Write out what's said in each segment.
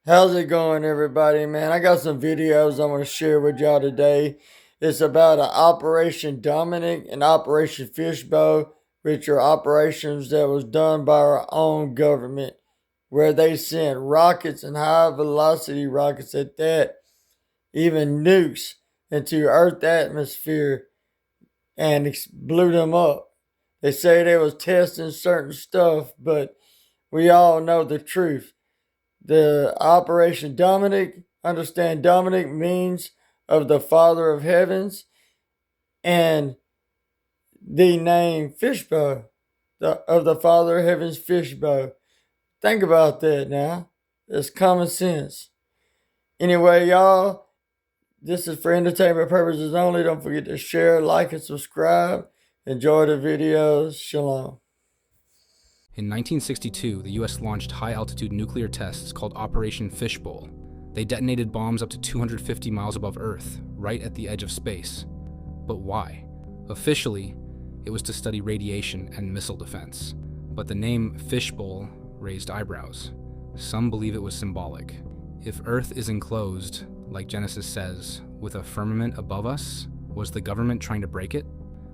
How's it going, everybody, man? I got some videos I want to share with y'all today. It's about Operation Dominic and Operation Fishbowl, which are operations that was done by our own government, where they sent rockets and high velocity rockets at that, even nukes into Earth atmosphere and blew them up. They say they was testing certain stuff, but we all know the truth. The Operation Dominic, understand Dominic means of the Father of Heavens, and the name Fishbowl, of the Father of Heaven's Fishbowl. Think about that now. It's common sense. Anyway, y'all, this is for entertainment purposes only. Don't forget to share, like, and subscribe. Enjoy the videos. Shalom. In 1962, the US launched high-altitude nuclear tests called Operation Fishbowl. They detonated bombs up to 250 miles above Earth, right at the edge of space. But why? Officially, it was to study radiation and missile defense. But the name Fishbowl raised eyebrows. Some believe it was symbolic. If Earth is enclosed, like Genesis says, with a firmament above us, was the government trying to break it?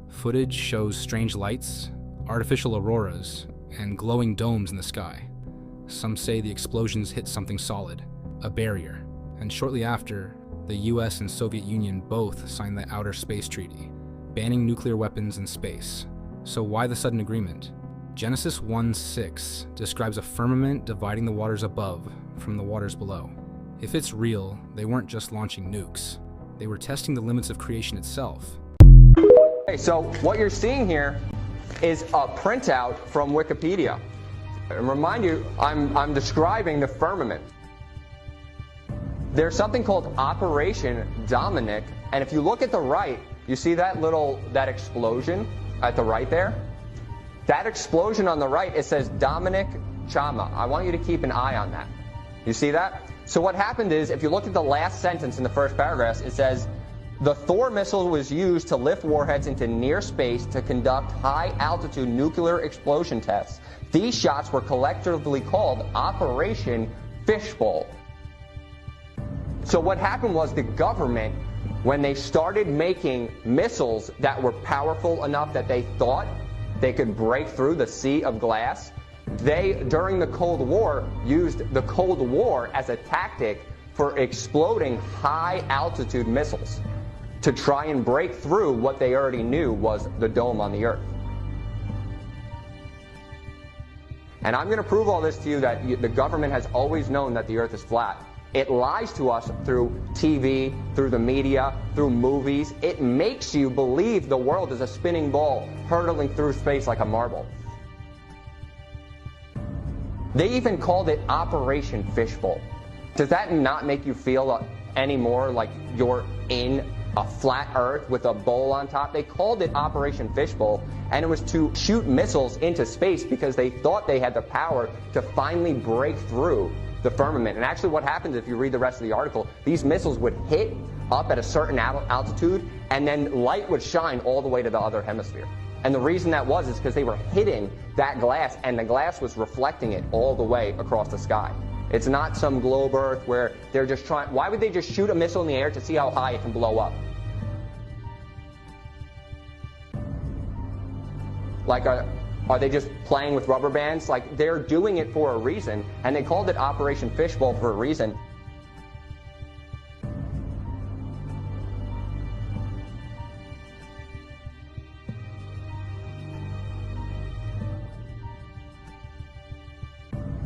Footage shows strange lights, artificial auroras, and glowing domes in the sky. Some say the explosions hit something solid, a barrier, and shortly after, the US and Soviet Union both signed the Outer Space Treaty, banning nuclear weapons in space. So why the sudden agreement? Genesis 1:6 describes a firmament dividing the waters above from the waters below. If it's real, they weren't just launching nukes. They were testing the limits of creation itself. Okay, so what you're seeing here is a printout from Wikipedia. And remind you, I'm describing the firmament. There's something called Operation Dominic, and if you look at the right, you see that explosion at the right there? That explosion on the right, it says Dominic Chama. I want you to keep an eye on that. You see that? So what happened is, if you look at the last sentence in the first paragraph, it says, the Thor missile was used to lift warheads into near space to conduct high-altitude nuclear explosion tests. These shots were collectively called Operation Fishbowl. So what happened was the government, when they started making missiles that were powerful enough that they thought they could break through the sea of glass, they, during the Cold War, used the Cold War as a tactic for exploding high-altitude missiles to try and break through what they already knew was the dome on the Earth. And I'm going to prove all this to you that the government has always known that the Earth is flat. It lies to us through TV, through the media, through movies. It makes you believe the world is a spinning ball hurtling through space like a marble. They even called it Operation Fishbowl. Does that not make you feel any more like you're in a flat Earth with a bowl on top? They called it Operation Fishbowl, and it was to shoot missiles into space because they thought they had the power to finally break through the firmament. And actually what happens, if you read the rest of the article, these missiles would hit up at a certain altitude, and then light would shine all the way to the other hemisphere. And the reason that was is because they were hitting that glass, and the glass was reflecting it all the way across the sky. It's not some globe Earth where they're just trying. Why would they just shoot a missile in the air to see how high it can blow up? Like, are they just playing with rubber bands? Like, they're doing it for a reason, and they called it Operation Fishbowl for a reason.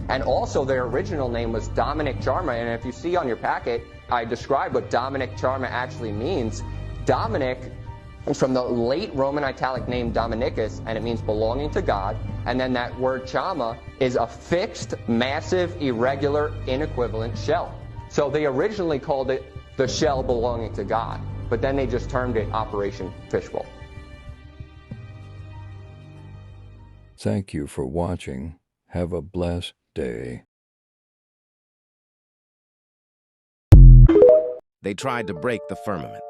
And also their original name was Dominic Charma, and if you see on your packet, I described what Dominic Charma actually means. Dominic is from the late Roman Italic name Dominicus, and it means belonging to God, and then that word Chama is a fixed, massive, irregular, inequivalent shell. So they originally called it the shell belonging to God, but then they just termed it Operation Fishbowl. Thank you for watching. Have a blessed day. They tried to break the firmament.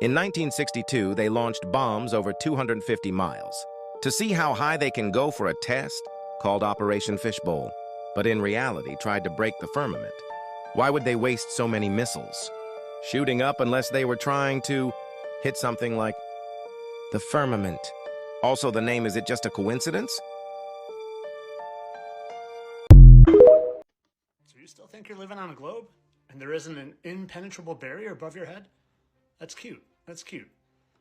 In 1962, they launched bombs over 250 miles to see how high they can go for a test called Operation Fishbowl, but in reality tried to break the firmament. Why would they waste so many missiles? Shooting up unless they were trying to hit something like the firmament. Also, the name, is it just a coincidence? So you still think you're living on a globe? And there isn't an impenetrable barrier above your head? That's cute. That's cute.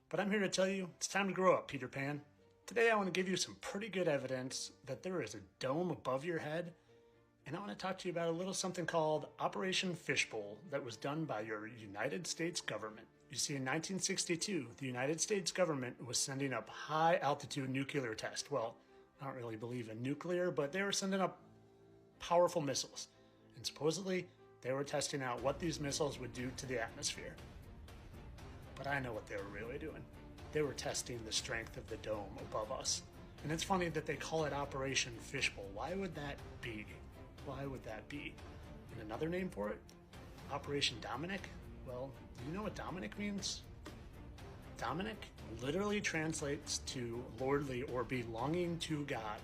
But I'm here to tell you, it's time to grow up, Peter Pan. Today I want to give you some pretty good evidence that there is a dome above your head, and I want to talk to you about a little something called Operation Fishbowl that was done by your United States government. You see, in 1962, the United States government was sending up high-altitude nuclear tests. Well, I don't really believe in nuclear, but they were sending up powerful missiles. And supposedly, they were testing out what these missiles would do to the atmosphere. But I know what they were really doing. They were testing the strength of the dome above us. And it's funny that they call it Operation Fishbowl. Why would that be? Why would that be? And another name for it? Operation Dominic? Well, do you know what Dominic means? Dominic literally translates to lordly or belonging to God.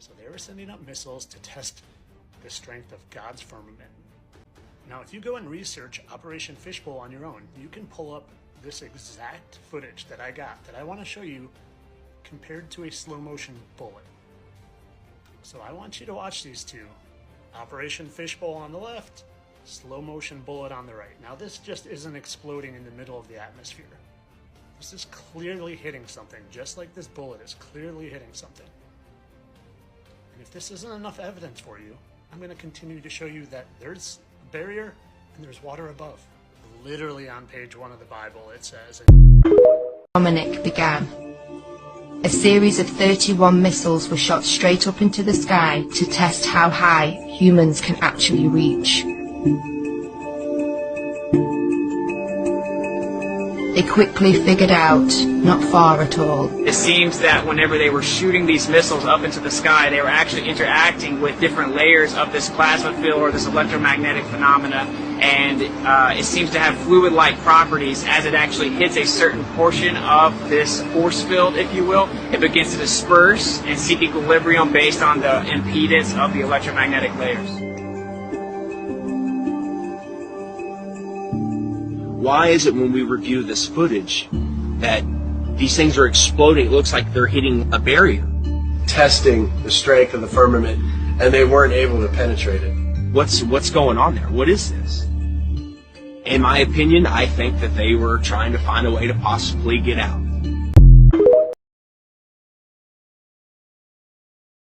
So they were sending up missiles to test the strength of God's firmament. Now, if you go and research Operation Fishbowl on your own, you can pull up this exact footage that I got that I want to show you compared to a slow motion bullet. So I want you to watch these two. Operation Fishbowl on the left, slow motion bullet on the right. Now this just isn't exploding in the middle of the atmosphere. This is clearly hitting something, just like this bullet is clearly hitting something. And if this isn't enough evidence for you, I'm going to continue to show you that there's a barrier and there's water above. Literally on page 1 of the Bible it says, Dominic began. A series of 31 missiles were shot straight up into the sky to test how high humans can actually reach. They quickly figured out not far at all. It seems that whenever they were shooting these missiles up into the sky, they were actually interacting with different layers of this plasma field or this electromagnetic phenomena, and it seems to have fluid-like properties. As it actually hits a certain portion of this force field, if you will, it begins to disperse and seek equilibrium based on the impedance of the electromagnetic layers. Why is it when we review this footage that these things are exploding? It looks like they're hitting a barrier. Testing the strength of the firmament, and they weren't able to penetrate it. What's going on there? What is this? In my opinion, I think that they were trying to find a way to possibly get out.